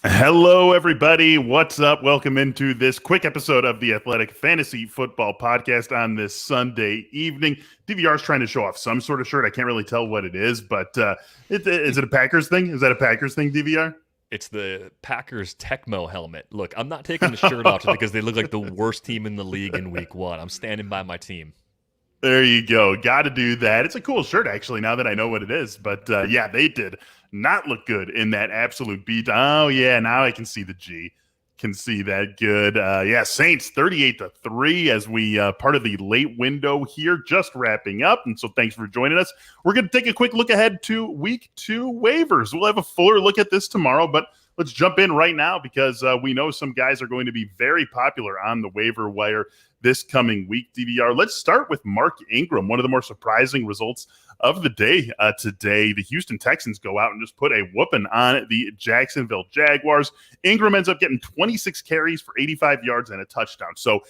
Hello, everybody. What's up? Welcome into this quick episode of the Athletic Fantasy Football Podcast on this Sunday evening. DVR is trying to show off some sort of shirt. I can't really tell what it is, but is it a Packers thing? Is that a Packers thing, DVR? It's the Packers Tecmo helmet. Look, I'm not taking the shirt off just because they look like the worst team in the league in week one. I'm standing by my team. There you go. Got to do that. It's a cool shirt, actually, now that I know what it is. But yeah, they did not look good in that absolute beat. Oh, yeah, now I can see the G. Can see that good. Yeah, Saints 38-3 as we part of the late window here, just wrapping up. And so thanks for joining us. We're going to take a quick look ahead to week 2 waivers. We'll have a fuller look at this tomorrow, but let's jump in right now because we know some guys are going to be very popular on the waiver wire this coming week, DVR. Let's start with Mark Ingram, one of the more surprising results of the day today. The Houston Texans go out and just put a whooping on the Jacksonville Jaguars. Ingram ends up getting 26 carries for 85 yards and a touchdown. So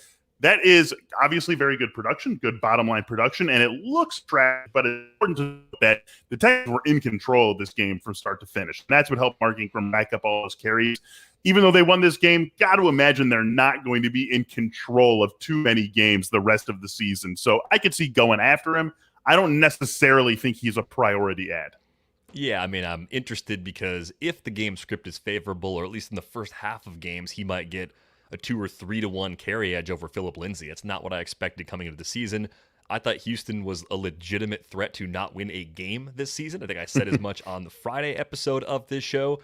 that is obviously very good production, good bottom line production, and it looks trash, but it's important to note that the Texans were in control of this game from start to finish. And that's what helped Mark Ingram rack up all those carries. Even though they won this game, got to imagine they're not going to be in control of too many games the rest of the season. So I could see going after him. I don't necessarily think he's a priority ad. Yeah, I mean, I'm interested because if the game script is favorable, or at least in the first half of games, he might get a 2 or 3 to 1 carry edge over Philip Lindsay. It's not what I expected coming into the season. I thought Houston was a legitimate threat to not win a game this season. I think I said as much on the Friday episode of this show.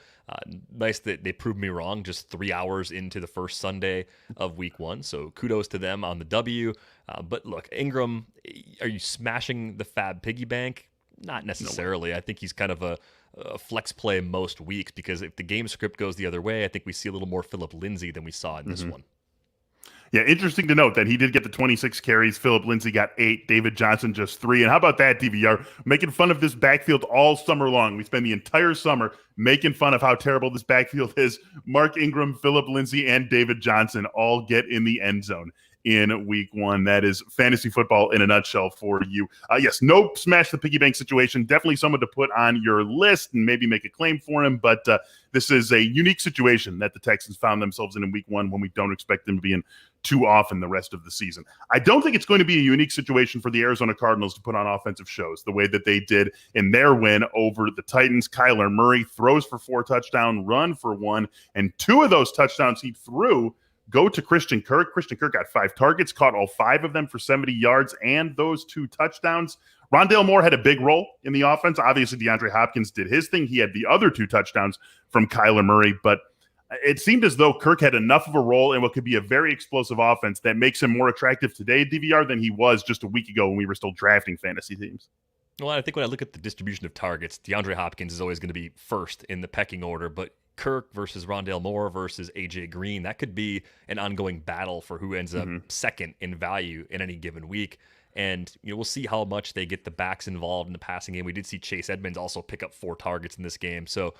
Nice that they proved me wrong just 3 hours into the first Sunday of week 1. So kudos to them on the W. But look, Ingram, are you smashing the Fab piggy bank? Not necessarily. No. I think he's kind of a flex play most weeks because if the game script goes the other way, I think we see a little more Philip Lindsay than we saw in this one. Yeah, interesting to note that he did get the 26 carries. Philip Lindsay got 8. David Johnson just 3. And how about that, DVR? Making fun of this backfield all summer long. We spend the entire summer making fun of how terrible this backfield is. Mark Ingram, Philip Lindsay, and David Johnson all get in the end zone in week 1. That is fantasy football in a nutshell for you. Yes, no smash the piggy bank situation. Definitely someone to put on your list and maybe make a claim for him. But this is a unique situation that the Texans found themselves in week 1 when we don't expect them to be in too often the rest of the season. I don't think it's going to be a unique situation for the Arizona Cardinals to put on offensive shows the way that they did in their win over the Titans. Kyler Murray throws for 4 touchdowns, run for 1, and 2 of those touchdowns he threw go to Christian Kirk. Christian Kirk got 5 targets, caught all 5 of them for 70 yards and those 2 touchdowns. Rondale Moore had a big role in the offense. Obviously, DeAndre Hopkins did his thing. He had the other 2 touchdowns from Kyler Murray, but it seemed as though Kirk had enough of a role in what could be a very explosive offense that makes him more attractive today, DVR, than he was just a week ago when we were still drafting fantasy teams. Well, I think when I look at the distribution of targets, DeAndre Hopkins is always going to be first in the pecking order, but Kirk versus Rondale Moore versus AJ Green, that could be an ongoing battle for who ends up second in value in any given week. And we'll see how much they get the backs involved in the passing game. We did see Chase Edmonds also pick up 4 targets in this game. So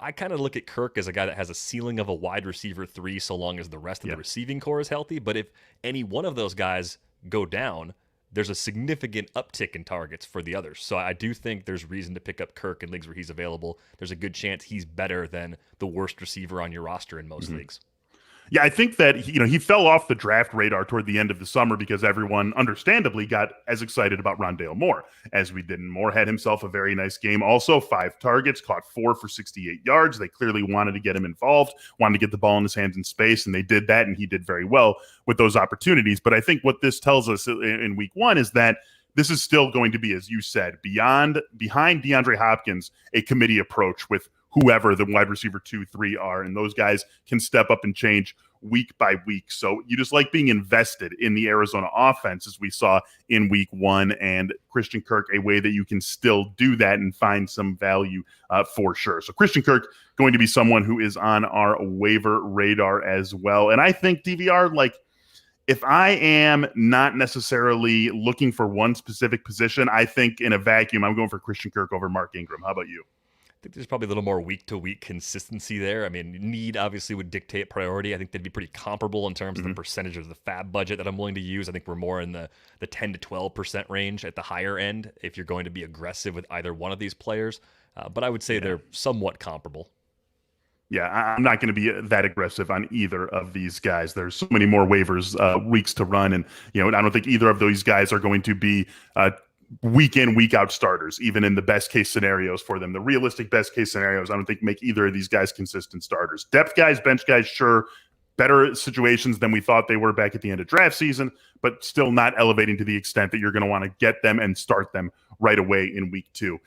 I kind of look at Kirk as a guy that has a ceiling of a wide receiver 3 so long as the rest of the receiving core is healthy. But if any one of those guys go down, there's a significant uptick in targets for the others. So I do think there's reason to pick up Kirk in leagues where he's available. There's a good chance he's better than the worst receiver on your roster in most leagues. Yeah, I think that he fell off the draft radar toward the end of the summer because everyone understandably got as excited about Rondale Moore as we did. And Moore had himself a very nice game. Also, 5 targets, caught 4 for 68 yards. They clearly wanted to get him involved, wanted to get the ball in his hands in space, and they did that, and he did very well with those opportunities. But I think what this tells us in week 1 is that this is still going to be, as you said, behind DeAndre Hopkins, a committee approach with whoever the wide receiver 2, 3 are. And those guys can step up and change week by week. So you just like being invested in the Arizona offense, as we saw in week 1, and Christian Kirk, a way that you can still do that and find some value for sure. So Christian Kirk going to be someone who is on our waiver radar as well. And I think DVR, like, if I am not necessarily looking for one specific position, I think in a vacuum, I'm going for Christian Kirk over Mark Ingram. How about you? I think there's probably a little more week-to-week consistency there. I mean, need obviously would dictate priority. I think they'd be pretty comparable in terms of the percentage of the fab budget that I'm willing to use. I think we're more in the 10 to 12% range at the higher end if you're going to be aggressive with either one of these players. But I would say they're somewhat comparable. Yeah, I'm not going to be that aggressive on either of these guys. There's so many more waivers weeks to run, and I don't think either of those guys are going to be week in, week out starters, even in the best case scenarios for them. The realistic best case scenarios, I don't think make either of these guys consistent starters. Depth guys, bench guys, sure, better situations than we thought they were back at the end of draft season, but still not elevating to the extent that you're going to want to get them and start them right away in week 2.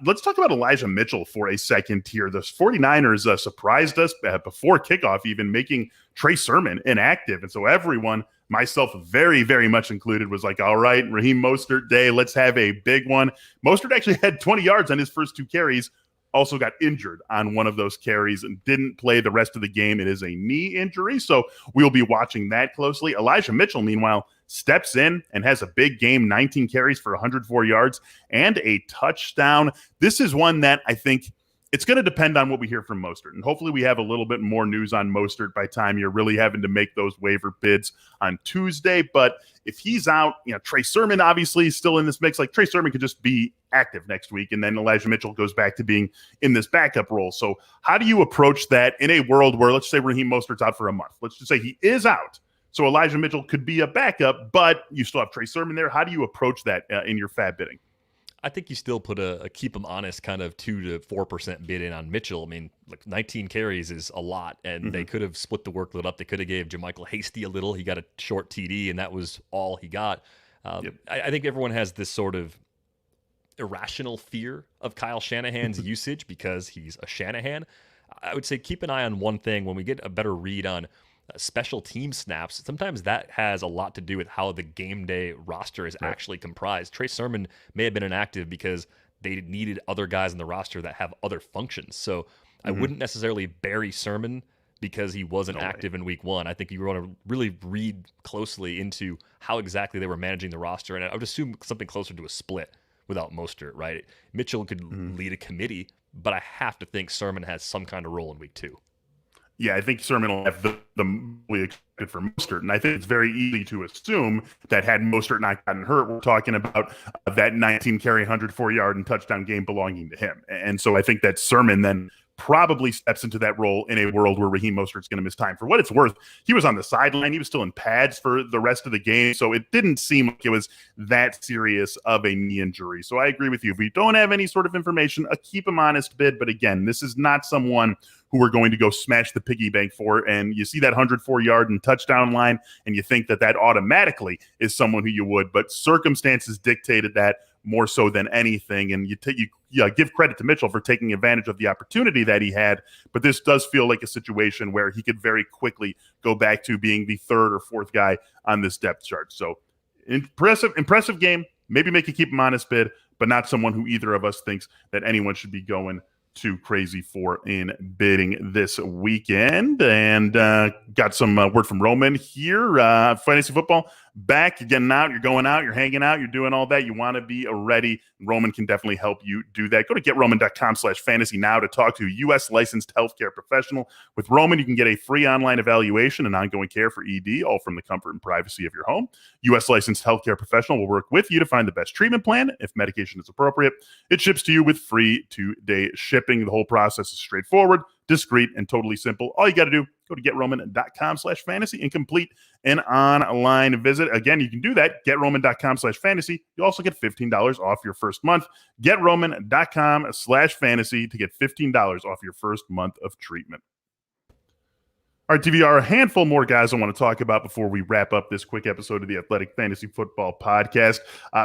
Let's talk about Elijah Mitchell for a second here. The 49ers surprised us before kickoff, even making Trey Sermon inactive. And so everyone, myself very, very much included, was like, all right, Raheem Mostert day, let's have a big one. Mostert actually had 20 yards on his first 2 carries, also got injured on one of those carries and didn't play the rest of the game. It is a knee injury, so we'll be watching that closely. Elijah Mitchell, meanwhile, steps in and has a big game, 19 carries for 104 yards and a touchdown. This is one that I think it's going to depend on what we hear from Mostert. And hopefully we have a little bit more news on Mostert by time you're really having to make those waiver bids on Tuesday. But if he's out, Trey Sermon obviously is still in this mix. Like Trey Sermon could just be active next week, and then Elijah Mitchell goes back to being in this backup role. So how do you approach that in a world where, let's say Raheem Mostert's out for a month? Let's just say he is out. So Elijah Mitchell could be a backup, but you still have Trey Sermon there. How do you approach that in your fab bidding? I think you still put a keep him honest kind of 2 to 4% bid in on Mitchell. I mean, like 19 carries is a lot, and they could have split the workload up. They could have gave JaMychal Hasty a little. He got a short TD, and that was all he got. I think everyone has this sort of irrational fear of Kyle Shanahan's usage because he's a Shanahan. I would say keep an eye on one thing. When we get a better read on special team snaps, sometimes that has a lot to do with how the game day roster is actually comprised. Trey Sermon may have been inactive because they needed other guys in the roster that have other functions. So I wouldn't necessarily bury Sermon because he wasn't active in week 1. I think you want to really read closely into how exactly they were managing the roster. And I would assume something closer to a split without Mostert, right? Mitchell could lead a committee, but I have to think Sermon has some kind of role in week 2. Yeah, I think Sermon will have the we expected for Mostert. And I think it's very easy to assume that had Mostert not gotten hurt, we're talking about that 19-carry, 104-yard and touchdown game belonging to him. And so I think that Sermon then probably steps into that role in a world where Raheem Mostert's going to miss time. For what it's worth, he was on the sideline. He was still in pads for the rest of the game. So it didn't seem like it was that serious of a knee injury. So I agree with you. If we don't have any sort of information, a keep him honest bid. But again, this is not someone who we're going to go smash the piggy bank for. And you see that 104-yard and touchdown line, and you think that automatically is someone who you would. But circumstances dictated that more so than anything. And you give credit to Mitchell for taking advantage of the opportunity that he had. But this does feel like a situation where he could very quickly go back to being the 3rd or 4th guy on this depth chart. So impressive game. Maybe make a keep him honest bid, but not someone who either of us thinks that anyone should be going too crazy for in bidding this weekend. And got some word from Roman here. Fantasy football back, you're getting out, you're going out, you're hanging out, you're doing all that. You want to be ready. Roman can definitely help you do that. Go to GetRoman.com/fantasy now to talk to a U.S. licensed healthcare professional. With Roman, you can get a free online evaluation and ongoing care for ED, all from the comfort and privacy of your home. U.S. licensed healthcare professional will work with you to find the best treatment plan. If medication is appropriate, it ships to you with free 2-day shipping. The whole process is straightforward, discreet, and totally simple. All you got to do, go to GetRoman.com/fantasy and complete an online visit. Again, you can do that, GetRoman.com/fantasy. You also get $15 off your first month. GetRoman.com/fantasy to get $15 off your first month of treatment. All right, TVR, a handful more guys I want to talk about before we wrap up this quick episode of the Athletic Fantasy Football Podcast.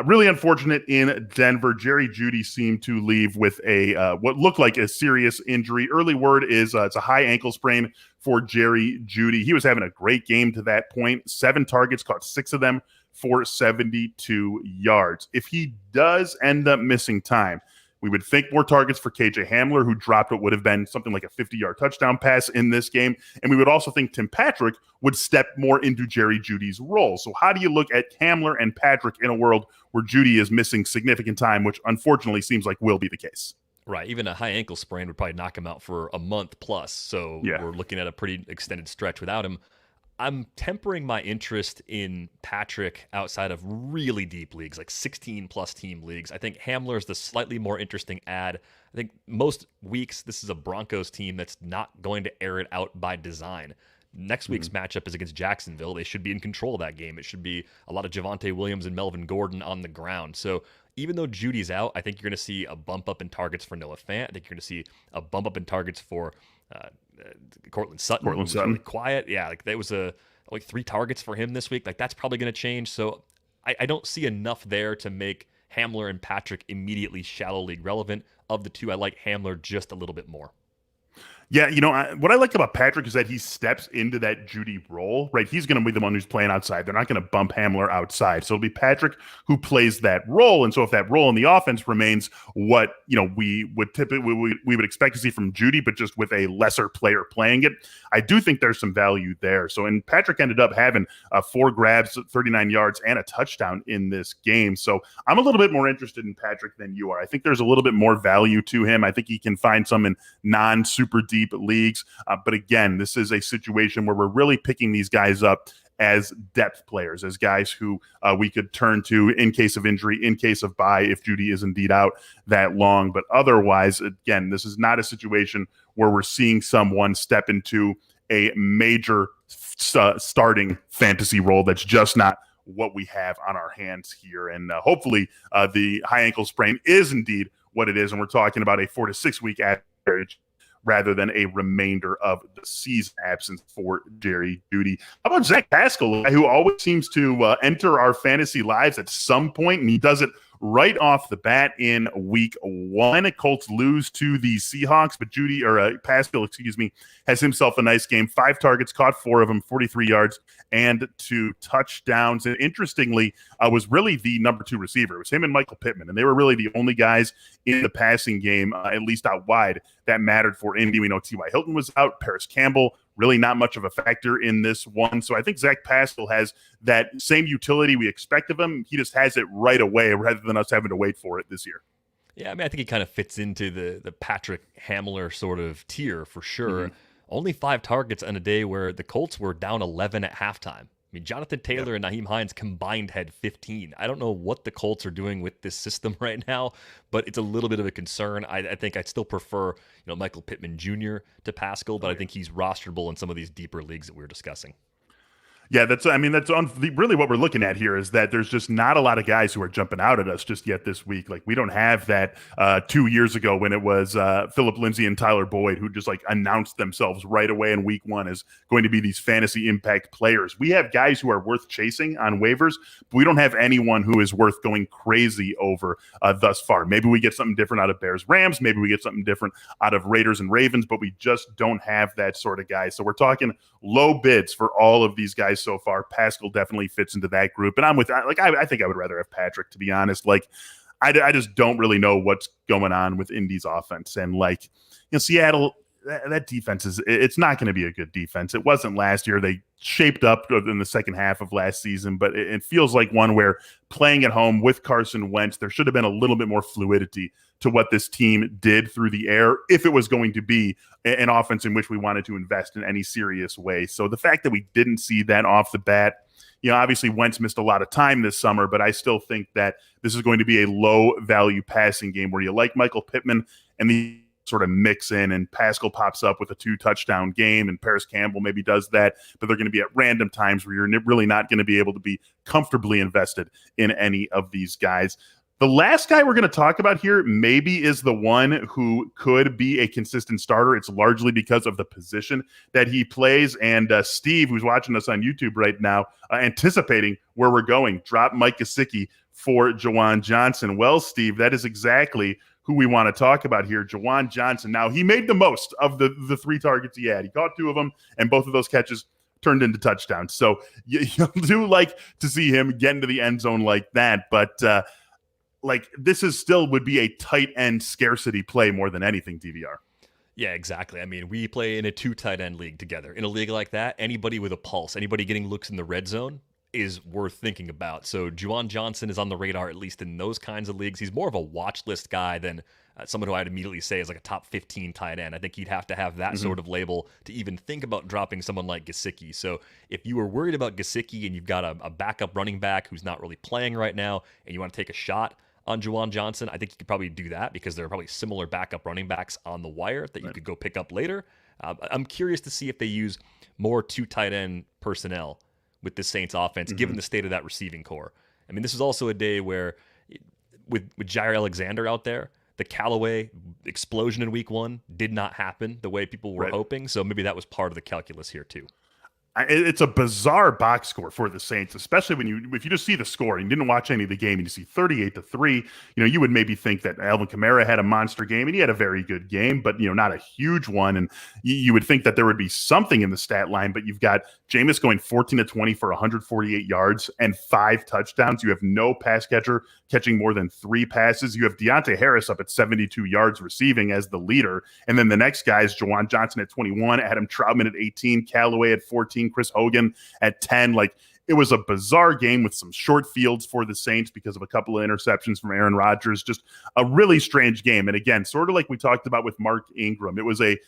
Really unfortunate in Denver. Jerry Jeudy seemed to leave with a what looked like a serious injury. Early word is it's a high ankle sprain for Jerry Jeudy. He was having a great game to that point. 7 targets, caught 6 of them for 72 yards. If he does end up missing time, we would think more targets for KJ Hamler, who dropped what would have been something like a 50-yard touchdown pass in this game. And we would also think Tim Patrick would step more into Jerry Jeudy's role. So how do you look at Hamler and Patrick in a world where Jeudy is missing significant time, which unfortunately seems like will be the case? Right. Even a high ankle sprain would probably knock him out for a month plus. So we're looking at a pretty extended stretch without him. I'm tempering my interest in Patrick outside of really deep leagues, like 16 plus team leagues. I think Hamler is the slightly more interesting ad. I think most weeks this is a Broncos team that's not going to air it out by design. Next week's matchup is against Jacksonville. They should be in control of that game. It should be a lot of Javonte Williams and Melvin Gordon on the ground. So even though Judy's out, I think you're going to see a bump up in targets for Noah Fant. I think you're going to see a bump up in targets for Cortland Sutton. Cortland Sutton. Really quiet. Yeah, like that was like 3 targets for him this week. Like that's probably going to change. So I don't see enough there to make Hamler and Patrick immediately shallow league relevant. Of the two, I like Hamler just a little bit more. Yeah, what I like about Patrick is that he steps into that Judy role, right? He's going to be the one who's playing outside. They're not going to bump Hamler outside. So it'll be Patrick who plays that role. And so if that role in the offense remains what, we would typically, we would expect to see from Judy, but just with a lesser player playing it, I do think there's some value there. So, and Patrick ended up having 4 grabs, 39 yards, and a touchdown in this game. So I'm a little bit more interested in Patrick than you are. I think there's a little bit more value to him. I think he can find some in non-super deep leagues. But again, this is a situation where we're really picking these guys up as depth players, as guys who we could turn to in case of injury, in case of bye, if Judy is indeed out that long. But otherwise, again, this is not a situation where we're seeing someone step into a major starting fantasy role. That's just not what we have on our hands here. And hopefully the high ankle sprain is indeed what it is. And we're talking about a 4 to 6 week average rather than a remainder of the season absence for Jerry Jeudy. How about Zach Pascal, who always seems to enter our fantasy lives at some point, and he does it right off the bat in week 1. Colts lose to the Seahawks, but Pascal, has himself a nice game. 5 targets, caught 4 of them, 43 yards, and 2 touchdowns. And interestingly, was really the number 2 receiver. It was him and Michael Pittman, and they were really the only guys in the passing game, at least out wide, that mattered for Indy. We know T.Y. Hilton was out. Paris Campbell, really not much of a factor in this one. So I think Zach Pascal has that same utility we expect of him. He just has it right away rather than us having to wait for it this year. Yeah, I mean, I think he kind of fits into the Patrick Hamler sort of tier for sure. Only 5 targets on a day where the Colts were down 11 at halftime. I mean, Jonathan Taylor and Nyheim Hines combined had 15. I don't know what the Colts are doing with this system right now, but it's a little bit of a concern. I think I'd still prefer, Michael Pittman Jr. to Pascal, but I think he's rosterable in some of these deeper leagues that we were discussing. Yeah, that's really what we're looking at here is that there's just not a lot of guys who are jumping out at us just yet this week. Like we don't have that 2 years ago when it was Philip Lindsay and Tyler Boyd who just like announced themselves right away in week 1 as going to be these fantasy impact players. We have guys who are worth chasing on waivers, but we don't have anyone who is worth going crazy over thus far. Maybe we get something different out of Bears Rams. Maybe we get something different out of Raiders and Ravens, but we just don't have that sort of guy. So we're talking low bids for all of these guys so far. Pascal definitely fits into that group, and I'm with I think I would rather have Patrick, to be honest. Like I just don't really know what's going on with Indy's offense, and Seattle, that defense it's not going to be a good defense. It wasn't last year. They shaped up in the second half of last season, but it feels like one where playing at home with Carson Wentz, there should have been a little bit more fluidity to what this team did through the air if it was going to be an offense in which we wanted to invest in any serious way. So the fact that we didn't see that off the bat, obviously Wentz missed a lot of time this summer, but I still think that this is going to be a low-value passing game where you like Michael Pittman and the sort of mix in, and Pascal pops up with a 2-touchdown game, and Paris Campbell maybe does that, but they're going to be at random times where you're really not going to be able to be comfortably invested in any of these guys. The last guy we're going to talk about here maybe is the one who could be a consistent starter. It's largely because of the position that he plays. And Steve, who's watching us on YouTube right now, anticipating where we're going, drop Mike Gesicki for Juwan Johnson. Well, Steve, that is exactly who we want to talk about here, Juwan Johnson. Now, he made the most of the 3 targets he had. He caught 2 of them, and both of those catches turned into touchdowns. So you do like to see him get into the end zone like that, but this is still would be a tight end scarcity play more than anything, DVR. Yeah, exactly. I mean, we play in a 2 tight end league together. In a league like that, anybody with a pulse, anybody getting looks in the red zone is worth thinking about. So Juwan Johnson is on the radar, at least in those kinds of leagues. He's more of a watch list guy than someone who I'd immediately say is like a top 15 tight end. I think you'd have to have that sort of label to even think about dropping someone like Gesicki. So if you were worried about Gesicki and you've got a backup running back who's not really playing right now and you want to take a shot on Juwan Johnson, I think you could probably do that because there are probably similar backup running backs on the wire that you could go pick up later. I'm curious to see if they use more 2 tight end personnel with the Saints offense, given the state of that receiving core. I mean, this is also a day where with Jair Alexander out there, the Callaway explosion in week 1 did not happen the way people were hoping. So maybe that was part of the calculus here too. It's a bizarre box score for the Saints, especially if you just see the score and you didn't watch any of the game and you see 38-3, you would maybe think that Alvin Kamara had a monster game and he had a very good game, but not a huge one. And you would think that there would be something in the stat line, but you've got Jameis going 14-20 for 148 yards and 5 touchdowns. You have no pass catcher catching more than 3 passes. You have Deontay Harris up at 72 yards receiving as the leader. And then the next guy is Juwan Johnson at 21, Adam Troutman at 18, Callaway at 14, Chris Hogan at 10. Like, it was a bizarre game with some short fields for the Saints because of a couple of interceptions from Aaron Rodgers. Just a really strange game. And again, sort of like we talked about with Mark Ingram, it was a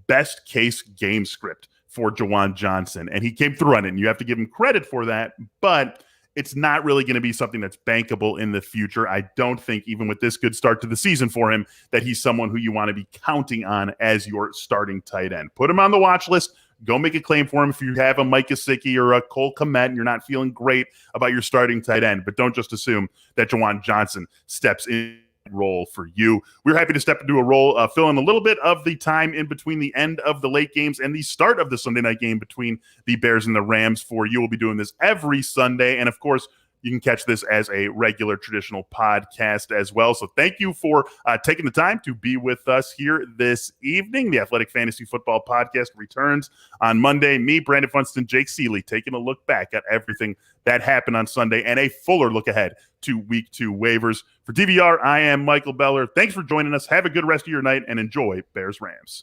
best case game script for Juwan Johnson. And he came through on it, and you have to give him credit for that. But it's not really going to be something that's bankable in the future. I don't think, even with this good start to the season for him, that he's someone who you want to be counting on as your starting tight end. Put him on the watch list. Go make a claim for him if you have a Mike Gesicki or a Cole Kmet and you're not feeling great about your starting tight end. But don't just assume that Juwan Johnson steps in role for you. We're happy to step into a role, fill in a little bit of the time in between the end of the late games and the start of the Sunday night game between the Bears and the Rams for you. We'll be doing this every Sunday. And of course, you can catch this as a regular traditional podcast as well. So thank you for taking the time to be with us here this evening. The Athletic Fantasy Football Podcast returns on Monday. Me, Brandon Funston, Jake Seeley, taking a look back at everything that happened on Sunday and a fuller look ahead to Week 2 waivers. For DVR, I am Michael Beller. Thanks for joining us. Have a good rest of your night and enjoy Bears Rams.